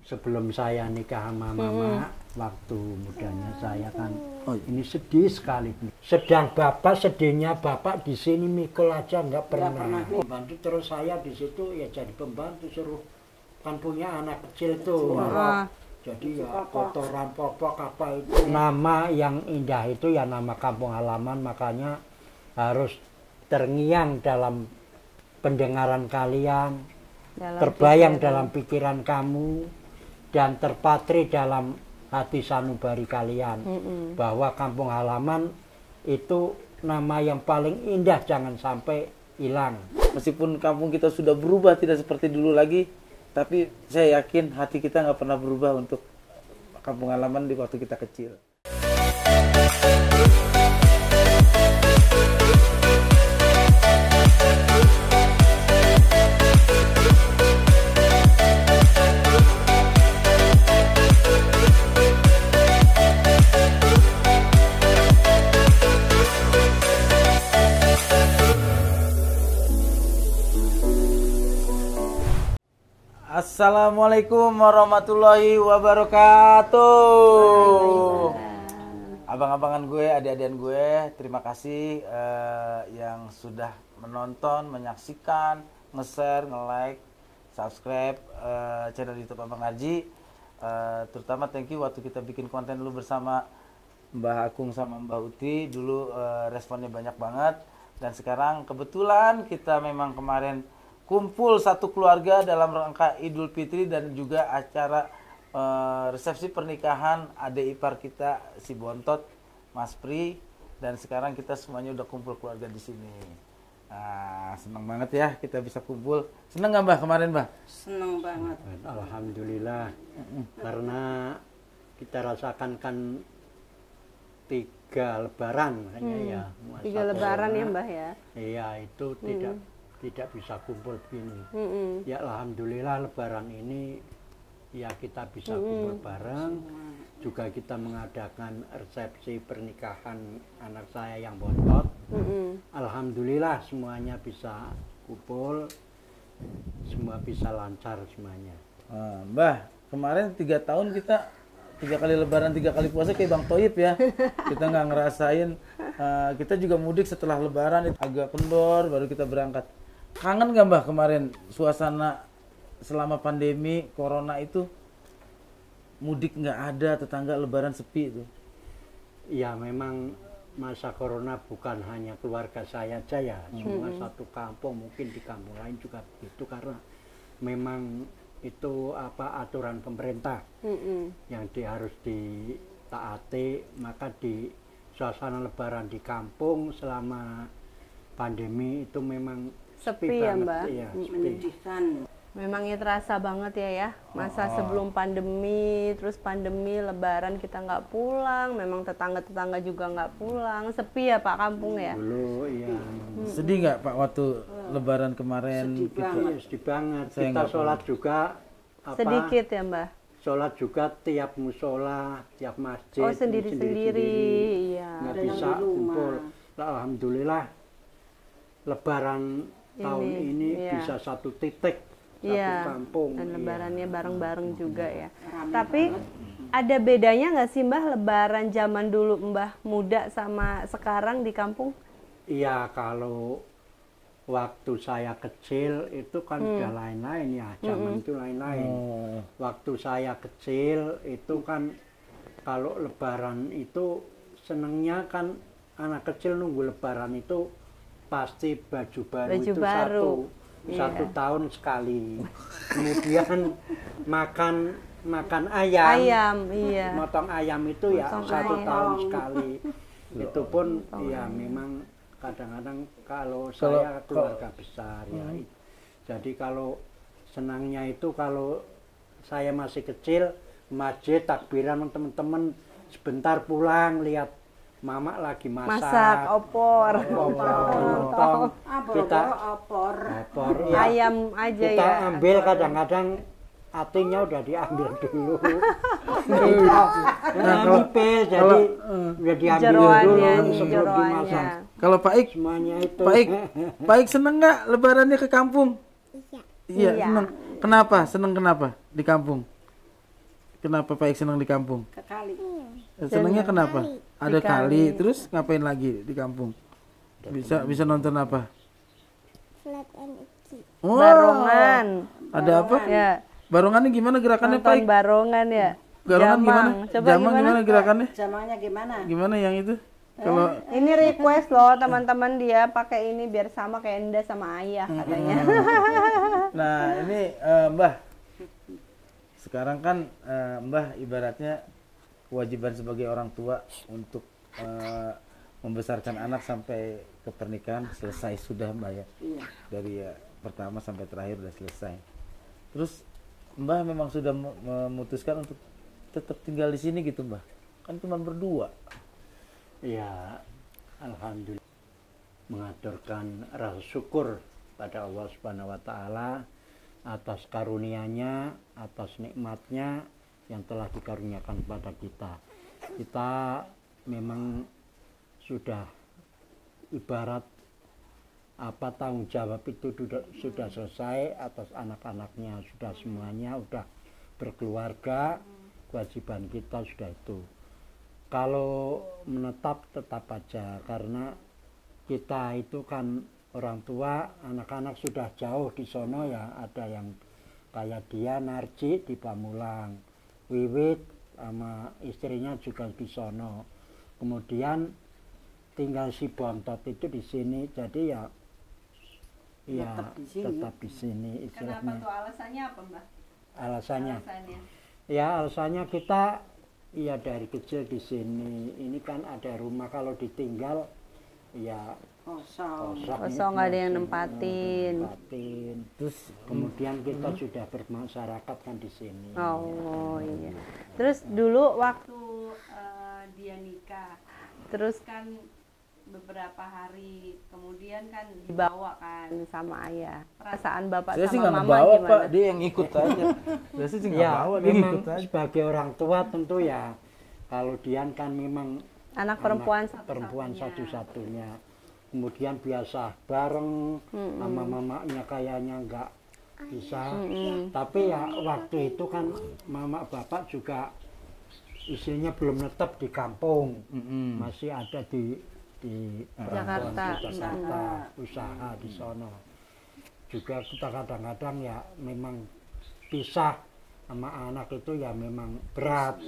sebelum saya nikah sama mama, waktu mudanya saya kan ini sedih sekali. Sedang bapak sedihnya bapak di sini mikul aja nggak pernah. Pembantu terus saya di situ ya jadi pembantu suruh kan punya anak kecil tuh. Jadi ya kotoran popok apa itu. Nama yang indah itu ya nama kampung halaman, makanya harus terngiang dalam pendengaran kalian, terbayang dalam pikiran kamu, dan terpatri dalam hati sanubari kalian. Bahwa kampung halaman itu nama yang paling indah, jangan sampai hilang. Meskipun kampung kita sudah berubah, tidak seperti dulu lagi, tapi saya yakin hati kita nggak pernah berubah untuk kampung halaman di waktu kita kecil. Assalamualaikum warahmatullahi wabarakatuh. Abang-abangan gue, adik-adikan gue, terima kasih yang sudah menonton, menyaksikan, nge-share, nge-like, subscribe channel YouTube Abang Arji. Terutama thank you waktu kita bikin konten dulu bersama Mbah Agung sama Mbah Uti. Dulu responnya banyak banget. Dan sekarang kebetulan kita memang kemarin kumpul satu keluarga dalam rangka Idul Fitri dan juga acara resepsi pernikahan adik ipar kita si Bontot, Mas Pri, dan sekarang kita semuanya udah kumpul keluarga di sini. Nah, senang banget ya kita bisa kumpul. Senang nggak Mbah kemarin Mbah? Senang banget. Alhamdulillah. Karena kita rasakan kan 3 lebaran hanya ya. 3 lebaran ya Mbah ya. Iya, itu tidak bisa kumpul begini. Ya alhamdulillah lebaran ini ya kita bisa kumpul bareng. Juga kita mengadakan resepsi pernikahan anak saya yang Bontot. Alhamdulillah semuanya bisa kumpul, semua bisa lancar semuanya. Mbah, kemarin 3 tahun kita 3 kali lebaran, 3 kali puasa kayak Bang Toib ya. Kita nggak ngerasain, kita juga mudik setelah lebaran, agak kendor baru kita berangkat. Kangen nggak Mbah kemarin suasana selama pandemi corona itu, mudik nggak ada, tetangga lebaran sepi itu? Ya memang masa corona bukan hanya keluarga saya aja ya, semua satu kampung, mungkin di kampung lain juga begitu, karena memang itu aturan pemerintah yang harus ditaati. Maka di suasana lebaran di kampung selama pandemi itu memang sepi ya Mbak, iya, menyedihkan. Memangnya terasa banget ya masa sebelum pandemi, terus pandemi lebaran kita nggak pulang, memang tetangga-tetangga juga nggak pulang, sepi ya Pak kampung ya. Dulu iya. Sedih nggak Pak waktu lebaran kemarin? Sedih banget. Kita sholat juga sedikit ya Mbah. Sholat juga tiap musola, tiap masjid. Oh sendiri-sendiri, iya. Nggak bisa kumpul. Alhamdulillah lebaran tahun ini bisa satu titik, satu kampung. Dan lebarannya bareng-bareng juga ya. Tapi ada bedanya nggak sih Mbah lebaran zaman dulu Mbah muda sama sekarang di kampung? Iya, kalau waktu saya kecil itu kan udah lain-lain ya, zaman itu lain-lain. Waktu saya kecil itu kan kalau lebaran itu senengnya kan anak kecil nunggu lebaran itu pasti baju baru itu satu tahun sekali. Kemudian makan ayam, iya. motong ayam itu ya satu tahun sekali. Itu pun ya memang kadang-kadang kalau saya keluarga besar ya. Jadi kalau senangnya itu kalau saya masih kecil, masjid takbiran teman-teman, sebentar pulang lihat mama lagi masak opor, kita opor ya. Ayam aja kita ya. ambil kadang-kadang hatinya udah diambil dulu. Nipis jadi udah diambil dulu sebelum dimasak. Kalau Pak Ik, semuanya itu. Pak Ik seneng nggak lebarannya ke kampung? Iya, Iya. seneng. Kenapa? Seneng kenapa di kampung? Kenapa Pak Ik senang di kampung? Ke kali. Senangnya kenapa? Ada kali, terus ngapain lagi di kampung? Bisa nonton apa? Flat and Iki. Oh, Barongan. ada apa? Ya. Barongannya gimana gerakannya Pak Nonton Ik? barongan ya. Barongan gimana? Coba Jamang gimana gerakannya? Jamangnya gimana? Gimana yang itu? Kalau Ini request loh teman-teman, dia pakai ini biar sama kayak Enda sama Ayah katanya. nah ini Mbah, sekarang kan Mbah ibaratnya kewajiban sebagai orang tua untuk membesarkan anak sampai ke pernikahan selesai sudah Mbah ya. Iya. Dari pertama sampai terakhir udah selesai. Terus Mbah memang sudah memutuskan untuk tetap tinggal di sini gitu Mbah. Kan cuma berdua. Ya, alhamdulillah mengaturkan rasa syukur pada Allah Subhanahu wa taala atas karunia-Nya, atas nikmatnya yang telah dikaruniakan kepada kita. Kita memang sudah ibarat apa tanggung jawab itu sudah selesai atas anak-anaknya, sudah semuanya sudah berkeluarga, kewajiban kita sudah itu. Kalau menetap tetap aja, karena kita itu kan orang tua, anak-anak sudah jauh di sono ya, ada yang kayak dia Narji di Pamulang, Wiwit sama istrinya juga di sono, kemudian tinggal si Bontot itu di sini, jadi ya tetap di sini istilahnya. Kenapa tuh alasannya apa Mbak? Alasannya ya alasannya kita ya dari kecil di sini, ini kan ada rumah, kalau ditinggal ya Kosong. Kosong, nggak ada yang nempatin. Terus kemudian kita sudah bermasyarakat kan di sini. Oh iya. Terus dulu waktu dia nikah, terus kan beberapa hari kemudian kan dibawa kan sama ayah. Perasaan bapak Saya sih sama nggak mama bawa gimana? Pak, dia yang ikut aja. Saya sih nggak Ya bawa, dia memang ikut aja. sebagai orang tua tentu ya, kalau Dian kan memang Anak perempuan perempuan satu-satunya, kemudian biasa bareng sama mamanya kayaknya nggak bisa, tapi ya waktu itu kan mama bapak juga istrinya belum netap di kampung, masih ada di Jakarta. usaha di sono juga. Kita kadang-kadang ya memang pisah sama anak itu ya memang berat,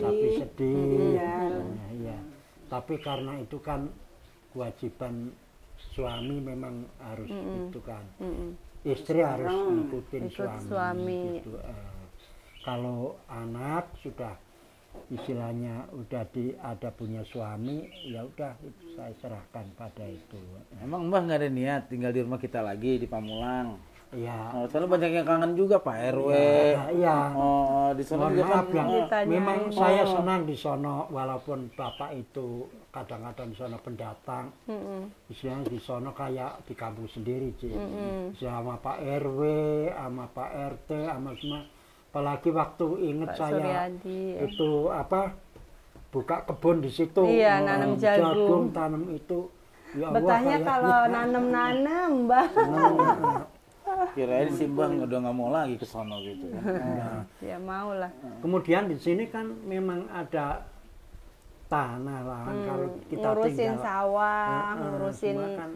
tapi sedih. Ya. Tapi karena itu kan kewajiban suami, memang harus itu kan, istri harus ngikutin suami. Gitu. Kalau anak sudah istilahnya udah ada punya suami, ya udah itu saya serahkan pada itu. Emang Mbah nggak ada niat tinggal di rumah kita lagi di Pamulang? Iya. Soalnya banyak yang kangen juga Pak RW. Iya. Oh, di sana juga kan. Maaf ya, memang saya senang di sono, walaupun bapak itu kadang-kadang di sono pendatang. Istilahnya di sono kayak di kampung sendiri, Ci. Sama Pak RW, sama Pak RT, sama semua. Apalagi waktu inget Pak saya Suryadi, itu apa, buka kebun di situ, iya, nanam jagung, tanam itu. Ya Allah, betahnya kayak kalau nanam-nanam Mbak. Kirain sih Mbah udah nggak mau lagi ke sono gitu. Ya mau lah. Kemudian di sini kan memang ada tanah lah, kalau kita Ngurusin tinggal sawah, ngurusin semua kan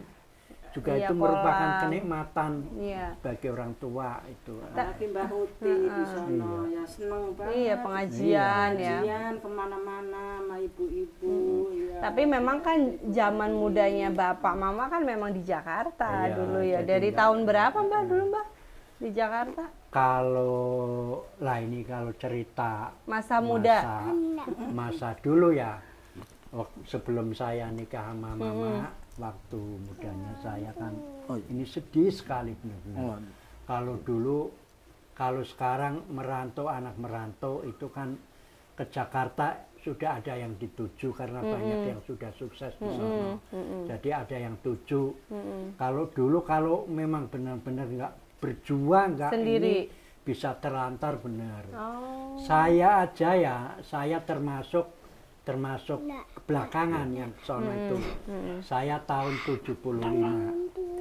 juga iya, itu merupakan kolam. kenikmatan Iya. bagi orang tua itu. Lagi Mbah Huti di sono ya seneng banget. Iya, pengajian ya. Pengajian kemana-mana sama ibu-ibu. Ya. Tapi memang kan zaman mudanya bapak mama kan memang di Jakarta Iya, dulu ya. jadi Dari enggak- tahun berapa Mbak dulu Mbak di Jakarta? Ini kalau cerita Masa muda. masa dulu ya, sebelum saya nikah sama mama, waktu mudanya saya kan, ini sedih sekali benar-benar. Kalau dulu, kalau sekarang anak merantau itu kan ke Jakarta sudah ada yang dituju karena banyak yang sudah sukses di sana. Jadi ada yang tuju. Kalau dulu kalau memang benar-benar nggak berjuang, nggak Sendiri. ini bisa terlantar benar. Oh. Saya aja ya, saya termasuk belakangan yang sono itu. Saya tahun 75.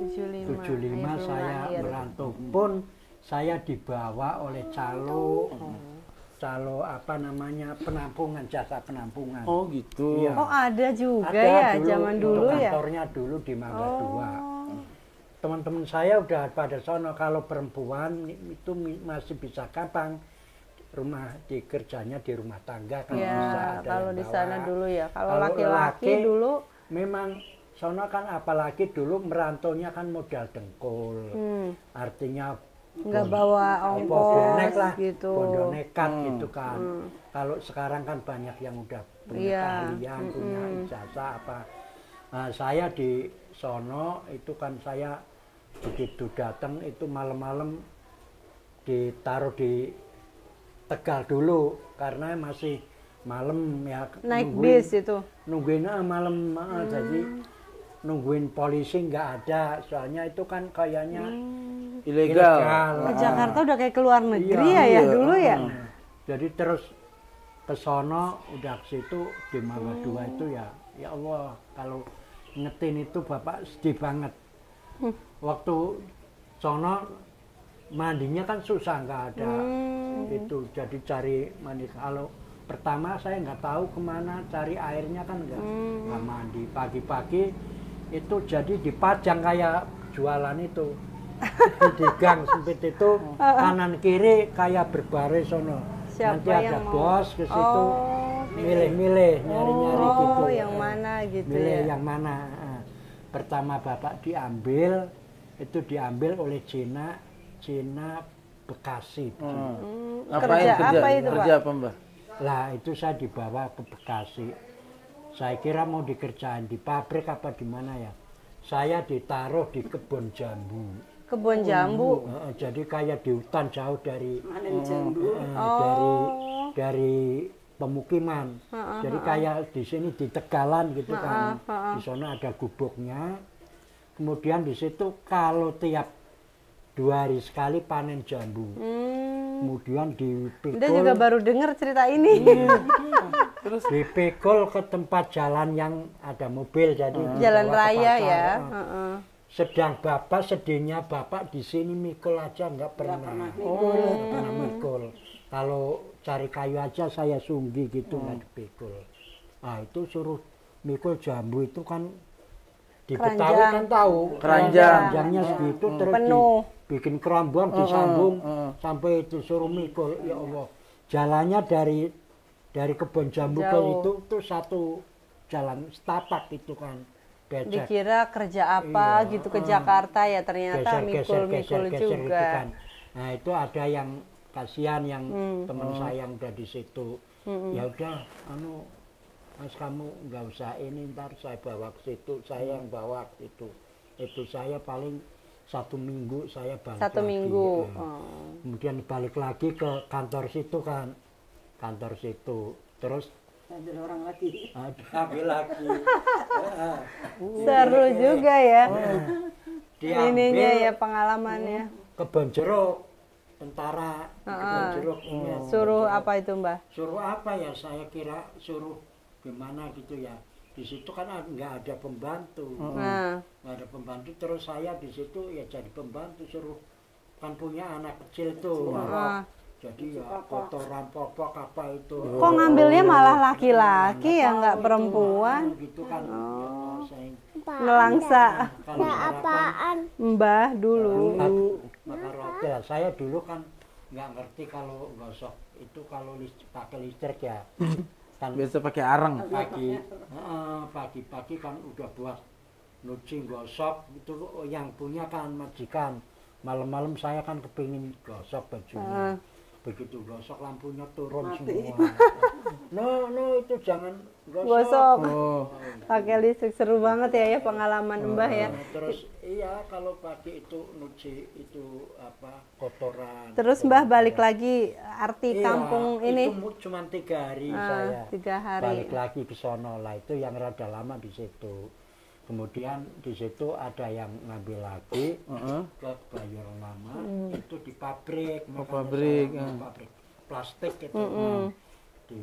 75 saya merantau pun saya dibawa oleh calo. calo apa namanya penampungan, jasa penampungan. Oh gitu. Iya. Oh ada juga Ada ya dulu, zaman untuk dulu ya. kantornya dulu di Mangga Oh. 2. Teman-teman saya udah pada sono, kalau perempuan itu masih bisa kapan rumah dikerjanya di rumah tangga kan bisa Ya ada kalau yang di bawa. sana dulu ya. Kalau Kalau laki-laki laki, dulu Memang sono kan apalagi dulu merantaunya kan modal dengkul. Artinya nggak bawa ongkos bonek lah, gitu. bondo nekat gitu kan. Kalau sekarang kan banyak yang udah punya Iya. keahlian, punya ijazah apa. Nah, saya di sono itu kan saya begitu datang itu malam-malam ditaruh di Tegal dulu karena masih malam ya. Naik bis itu. Nungguin malam, jadi nungguin polisi nggak ada, soalnya itu kan kayaknya Ilegal. Ke Jakarta udah kayak keluar negeri Iya, ya iya. dulu ya. Jadi terus ke sono udah ke situ di Mangga 2 itu ya Allah, kalau ngetin itu Bapak sedih banget. Waktu sono mandinya kan susah, nggak ada itu, jadi cari mandi. Kalau pertama saya nggak tahu kemana cari airnya kan nggak mandi. Pagi-pagi itu jadi dipajang kayak jualan itu di gang sempit itu, kanan kiri kayak berbaris sono. Siapa Nanti ada yang mau? bos ke situ milih-milih, nyari-nyari Oh, gitu. yang mana gitu Milih ya. yang mana. Pertama Bapak diambil oleh Cina Bekasi. Ngapain Kerja apa itu, Pak? Kerja apa, Mbah? Lah itu saya dibawa ke Bekasi. Saya kira mau dikerjain di pabrik apa di mana ya. Saya ditaruh di kebun jambu. Kebun jambu. Jadi kayak di hutan jauh dari Manen jambu. dari pemukiman. Jadi kayak di sini di Tegalan gitu kan. Di sana ada gubuknya. Kemudian di situ kalau tiap 2 hari sekali panen jambu. Kemudian dipikul. Dia juga baru dengar cerita ini. Terus dipikul ke tempat jalan yang ada mobil, jadi Jalan dibawa ke raya pasar. ya. Sedang Bapak sedihnya Bapak di sini mikul aja nggak pernah. Nggak pernah mikul. Kalau cari kayu aja saya sunggi gitu nggak dipikul. Nah itu suruh mikul jambu itu kan di Betawi kan tahu keranjangnya segitu, terus Penuh. bikin kerambuan disambung sampai itu suruh mikul. Ya Allah, jalannya dari kebun jambu ke Jauh. itu tuh satu jalan setapak itu kan, becek. Dikira kerja apa gitu ke Jakarta ya, ternyata Geser, mikul-mikul geser juga. gitu kan. Nah itu ada yang kasihan yang teman saya yang udah di situ. Ya udah, Mas kamu nggak usah ini, ntar saya bawa ke situ, saya yang bawa ke situ. Itu saya paling 1 minggu saya balik 1 lagi. minggu. Kemudian balik lagi ke kantor situ kan, kantor situ. Terus Ambil orang lagi. ambil lagi. Seru juga ya. Diambil Ininya ya pengalamannya. kebun jeruk, tentara kebun jeruk. Suruh apa itu, Mbah? Suruh apa ya, saya kira suruh gimana gitu ya. Di situ kan nggak ada pembantu. Nah, Nggak ada pembantu, terus saya di situ ya jadi pembantu, suruh kan punya anak kecil tuh. Jadi ya kotoran popok apa itu. kok ngambilnya malah laki-laki ya, nggak perempuan? Gitu kan. Saya Nelangsa kalau Apaan? Mbah dulu. maka roti. Saya dulu kan nggak ngerti kalau gosok itu kalau pakai listrik ya. Kan Biasa pakai arang. pagi-pagi kan udah buat nyuci gosok itu yang punya kan majikan. Malam-malam saya kan kepingin gosok bajunya. Begitu gosok lampunya turun semua. No itu jangan Gosok. Oh. Pakai listrik, seru banget ya pengalaman Mbah ya. Terus iya kalau pagi itu nyuci itu apa kotoran. Terus Mbah balik lagi arti Iya, kampung ini. itu cuma 3 hari saya 3 hari. balik lagi ke sono lah, itu yang rada lama di situ. Kemudian di situ ada yang ngambil lagi ke Bayur Lama, itu di pabrik. pabrik, Pabrik plastik itu di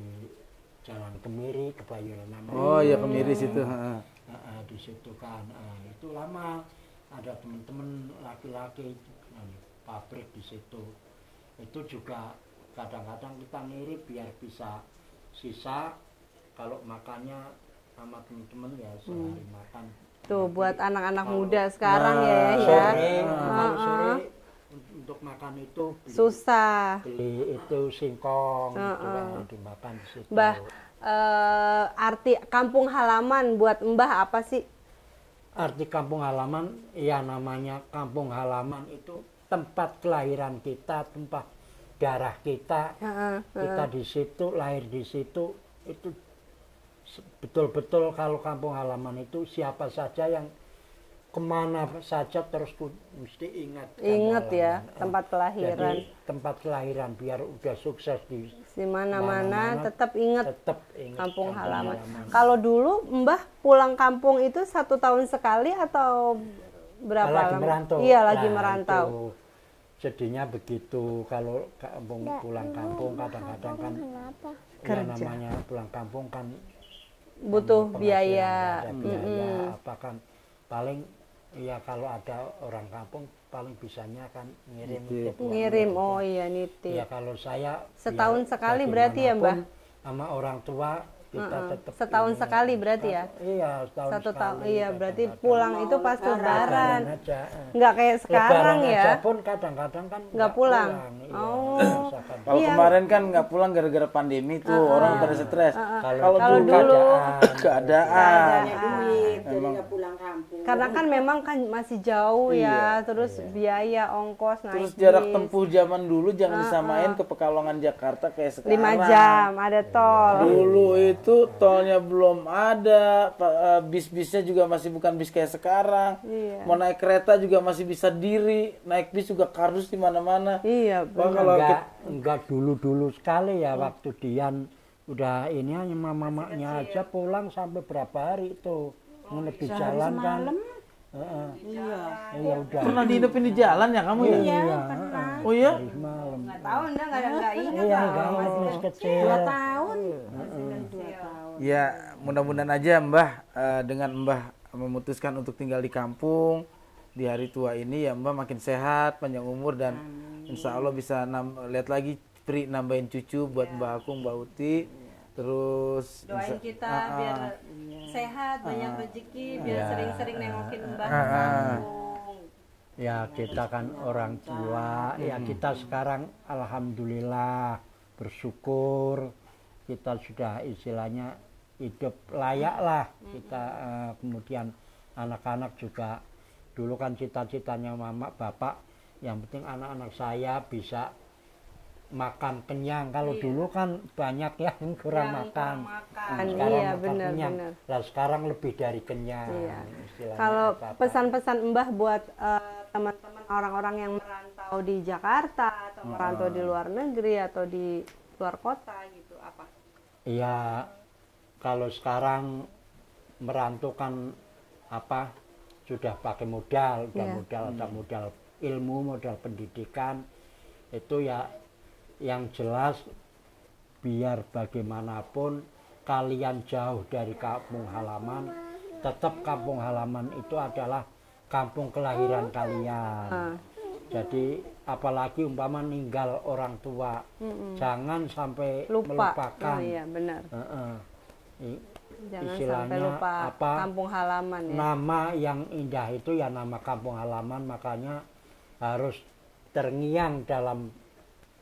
Jalan Kemiri ke Bayur Lama. Oh ya, Kemiri situ. Di situ kan, itu lama. Ada teman-teman laki-laki pabrik di situ. Itu juga kadang-kadang kita ngirit biar bisa sisa kalau makannya sama teman-teman ya sehari makan. Tuh Nanti buat anak-anak kalau- muda sekarang ya sore, kalau sore untuk makan itu susah. beli itu singkong gitu kan, dimakan di situ. Mbah, arti kampung halaman buat Mbah apa sih? Arti kampung halaman, ya namanya kampung halaman itu tempat kelahiran kita, tempat darah kita. Kita di situ, lahir di situ, itu betul-betul kalau kampung halaman itu siapa saja yang kemana saja terus mesti ingat. Ingat kampung ya, halaman. tempat kelahiran. Jadi tempat kelahiran biar udah sukses di Di mana-mana mana-mana, tetap ingat tetap ingat kampung halaman. Kalau dulu Mbah pulang kampung itu 1 tahun sekali atau berapa Lagi lama? merantau. Iya, lagi Nah, merantau. itu sedihnya begitu kalau pulang kampung kadang-kadang kan Kenapa? ya namanya pulang kampung kan Butuh penghasilan, biaya. nggak ada biaya apa kan paling ya kalau ada orang kampung paling bisanya kan ngirim ke pulang. Ngirim, oh iya nitip. Ya kalau saya Setahun biar sekali berarti ya, Mbah? bagaimanapun sama orang tua kita tetap Setahun ini, sekali berarti ya? Iya, setahun 1 tahun, sekali, iya berarti kadang-kadang. pulang itu pas lebaran. aja. Nggak kayak sekarang Lebaran ya. aja pun kadang-kadang kan Nggak pulang. Iya, Oh. misalkan. Kalau kemarin kan nggak pulang gara-gara pandemi tuh, orang pada stres. Kalau Kalau dulu dulu keadaan. duit jadi nggak pulang kampung. Karena kan memang kan masih jauh ya, terus biaya ongkos naik. Terus jarak tempuh zaman dulu jangan disamain ke Pekalongan Jakarta kayak sekarang. 5 jam ada tol. Dulu itu tolnya belum ada, bis-bisnya juga masih bukan bis kayak sekarang. Iya. Mau naik kereta juga masih bisa diri, naik bis juga kardus di mana-mana. Iya, Wah, kalau enggak dulu-dulu sekali ya waktu Dian udah ini hanya mamanya aja pulang sampai berapa hari itu lebih jalan kan. Iya udah. pernah diinepin di jalan ya kamu ya? Iya. Oh iya? Dari malam. Tahu nggak ingat. Iya, enggak ingat masih kecil. 2 tahun. Masih 2 tahun. Ya, mudah-mudahan aja Mbah dengan Mbah memutuskan untuk tinggal di kampung di hari tua ini ya Mbah makin sehat, panjang umur dan insya Allah bisa lihat lagi Pri nambahin cucu buat Mbah Akung, Mbak Uti. Terus Doain kita biar sehat, banyak rezeki, biar sering-sering nengokin Mbah di Ah, kampung. Ya kita kan orang tua, ya kita sekarang alhamdulillah bersyukur kita sudah istilahnya hidup layak lah kita kemudian anak-anak juga dulu kan cita-citanya mama bapak yang penting anak-anak saya bisa makan kenyang kalau dulu kan banyak yang kurang makan. Sekarang Iya, makan benar, kenyang. benar. Nah, sekarang lebih dari kenyang. Iya. istilahnya Kalau apa-apa. pesan-pesan Mbah buat teman-teman orang-orang yang merantau di Jakarta atau merantau di luar negeri atau di luar kota gitu apa? Iya, kalau sekarang merantau kan apa sudah pakai modal, udah Iya. modal ada modal ilmu, modal pendidikan itu ya yang jelas biar bagaimanapun kalian jauh dari kampung halaman, tetap kampung halaman itu adalah kampung kelahiran kalian. Jadi apalagi umpama ninggal orang tua, jangan sampai Lupa. melupakan. Oh, iya, benar. Jangan sampai lupa kampung halaman ya. Nama yang indah itu ya nama kampung halaman, makanya harus terngiang dalam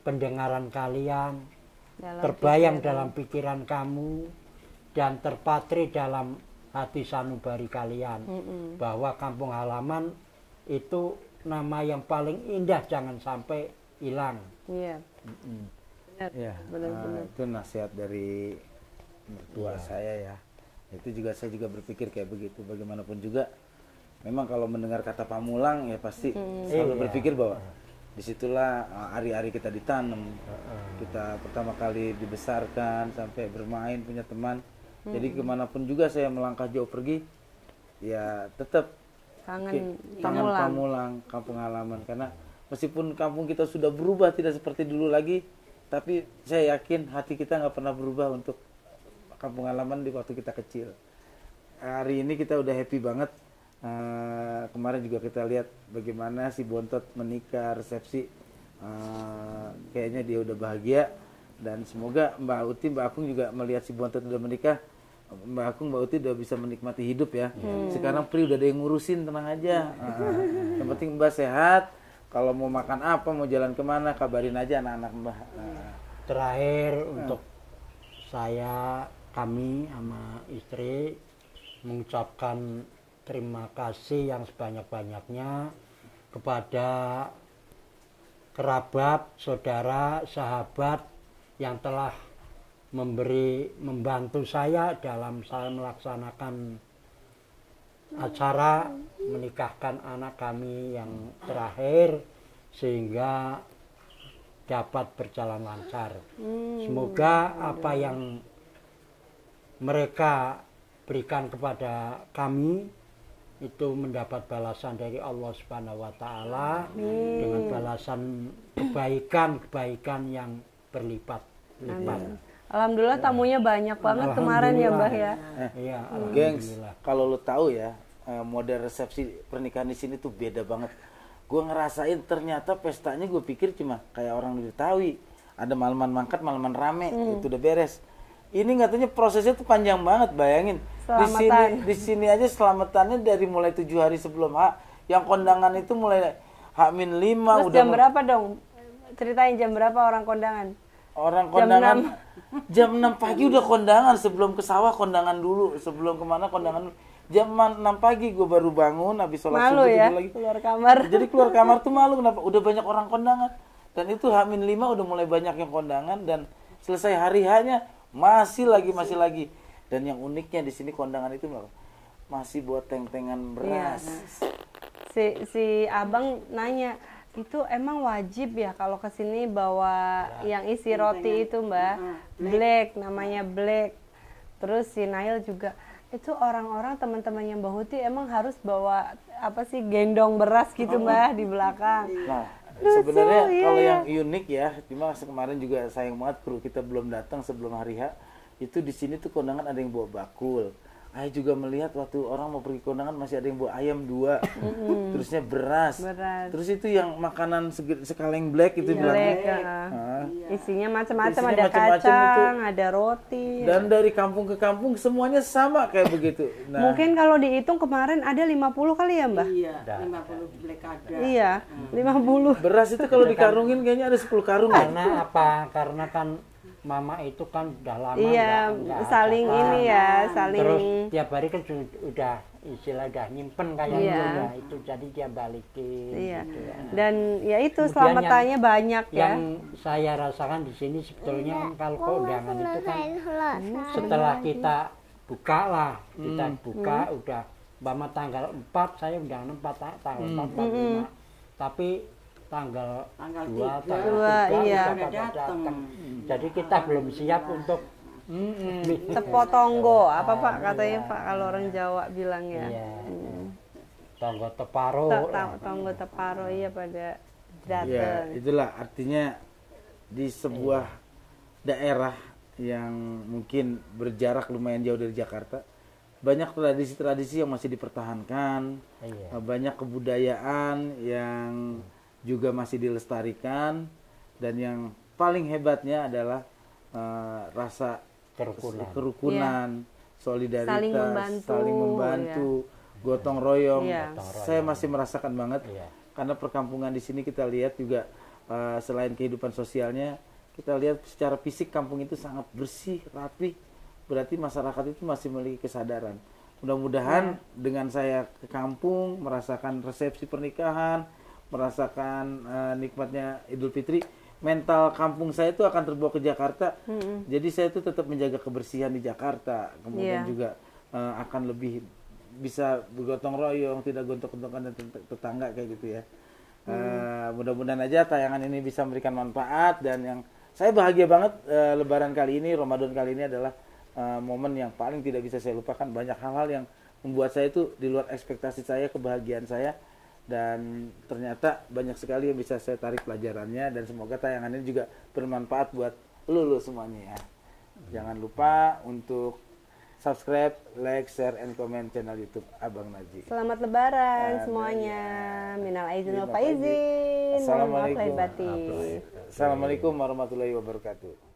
pendengaran kalian, terbayang dalam pikiran kamu, dan terpatri dalam hati sanubari kalian bahwa kampung halaman itu nama yang paling indah, jangan sampai hilang. Iya. Benar. Ya, Benar-benar. itu nasihat dari mertua saya ya. Itu juga saya juga berpikir kayak begitu. Bagaimanapun juga, memang kalau mendengar kata Pamulang ya pasti selalu berpikir bahwa disitulah hari-hari kita ditanam, kita pertama kali dibesarkan sampai bermain punya teman. Jadi kemanapun juga saya melangkah jauh pergi, ya tetap Kangen tangan Pamulang. Pamulang, kampung halaman. Karena meskipun kampung kita sudah berubah tidak seperti dulu lagi, tapi saya yakin hati kita nggak pernah berubah untuk kampung halaman di waktu kita kecil. Hari ini kita udah happy banget. Kemarin juga kita lihat bagaimana si Bontot menikah, resepsi Kayaknya dia udah bahagia, dan semoga Mbak Uti, Mbak Akung juga melihat si Bontot udah menikah. Mbak Akung, Mbak Uti udah bisa menikmati hidup ya. Sekarang Pri udah ada yang ngurusin, tenang aja. Yang penting Mbak sehat. Kalau mau makan apa, mau jalan kemana, kabarin aja anak-anak Mbak. Terakhir untuk saya, kami sama istri mengucapkan terima kasih yang sebanyak-banyaknya kepada kerabat, saudara, sahabat yang telah membantu saya dalam saya melaksanakan acara menikahkan anak kami yang terakhir sehingga dapat berjalan lancar. Semoga apa yang mereka berikan kepada kami itu mendapat balasan dari Allah Subhanahu wa taala dengan balasan kebaikan yang berlipat-lipat. Alhamdulillah tamunya banyak banget kemarin ya Mbah ya. Iya, Gengs, alhamdulillah. kalau lu tahu ya, model resepsi pernikahan di sini tuh beda banget. Gue ngerasain ternyata pestanya gue pikir cuma kayak orang di Betawi. Ada malaman mangkat, malaman rame, itu udah beres. Ini katanya prosesnya tuh panjang banget, bayangin. Di sini aja selamatannya dari mulai 7 hari sebelum H. Yang kondangan itu mulai H-5 Terus udah. jam berapa dong? Ceritain jam berapa orang kondangan? Orang kondangan jam 6 pagi udah kondangan, sebelum ke sawah kondangan dulu, sebelum kemana kondangan dulu. Jam 6 pagi gue baru bangun, habis sholat Malu subuh ya, tidur lagi. keluar kamar. Jadi keluar kamar tuh malu, kenapa? Udah banyak orang kondangan. Dan itu H-5 udah mulai banyak yang kondangan, dan selesai hari H-nya masih lagi. Dan yang uniknya di sini kondangan itu masih buat teng-tengan beras. Si abang nanya, itu emang wajib ya kalau kesini bawa yang isi roti itu Mbak? Black, namanya Black. Terus si Nail juga, itu orang-orang teman-temannya Mbak Huti emang harus bawa apa sih, gendong beras gitu Mbak di belakang. Nah, sebenarnya kalau yang unik ya, cuma kemarin juga sayang banget kru kita belum datang sebelum hari H. Itu di sini tuh kondangan ada yang bawa bakul. Saya juga melihat waktu orang mau pergi kondangan masih ada yang bawa ayam 2, terusnya beras. Terus itu yang makanan sekaleng black itu bilangnya. Isinya macam-macam, Isinya ada macam-macam kacang, ada roti. Dan dari kampung ke kampung semuanya sama kayak begitu. Nah, Mungkin kalau dihitung kemarin ada 50 kali ya Mbak? Iya, 50 black ada. Iya, 50. beras itu kalau dikarungin kayaknya ada 10 karung ya. Karena apa? Karena kan mama itu kan udah lama Iya, nggak saling apa-apa. ini ya, saling. Terus tiap hari kan udah istilah udah nyimpen kayak Iya. gitu ya, itu jadi dia balikin. Iya. Gitu ya. Dan ya itu Kemudian selamatannya banyak ya. Yang saya rasakan di sini sebetulnya kan kalau kondangan itu kan setelah kita buka lah, kita buka udah umpama tanggal 4 saya undangan 4 tanggal 4 5. Tapi tanggal 2 tanggal 3 iya. udah pada datang. Jadi kita belum siap untuk Tepotonggo, apa Pak katanya Pak kalau orang Jawa bilangnya. iya. Tonggo teparo. Tonggo teparo iya pada Ya, datang. itulah artinya di sebuah daerah yang mungkin berjarak lumayan jauh dari Jakarta, banyak tradisi-tradisi yang masih dipertahankan, Iya. banyak kebudayaan yang juga masih dilestarikan, dan yang paling hebatnya adalah rasa kerukunan, solidaritas, saling membantu, gotong royong. Iya. Saya masih merasakan banget. Iya. Karena perkampungan di sini kita lihat juga selain kehidupan sosialnya, kita lihat secara fisik kampung itu sangat bersih, rapi. Berarti masyarakat itu masih memiliki kesadaran. Mudah-mudahan dengan saya ke kampung, merasakan resepsi pernikahan, merasakan nikmatnya Idul Fitri, mental kampung saya itu akan terbawa ke Jakarta. Jadi saya itu tetap menjaga kebersihan di Jakarta. Kemudian juga akan lebih bisa bergotong royong, tidak gontok-gontokan dan tetangga kayak gitu ya. Mudah-mudahan aja tayangan ini bisa memberikan manfaat, dan yang saya bahagia banget Lebaran kali ini, Ramadan kali ini adalah momen yang paling tidak bisa saya lupakan. Banyak hal-hal yang membuat saya itu di luar ekspektasi saya, kebahagiaan saya, dan ternyata banyak sekali yang bisa saya tarik pelajarannya, dan semoga tayangan ini juga bermanfaat buat lu semuanya ya. Jangan lupa untuk subscribe, like, share, and comment channel YouTube Abang Naji. Selamat Lebaran semuanya. Minal aizin wal faizin. Mohon maaf lahir batin. Assalamualaikum warahmatullahi wabarakatuh.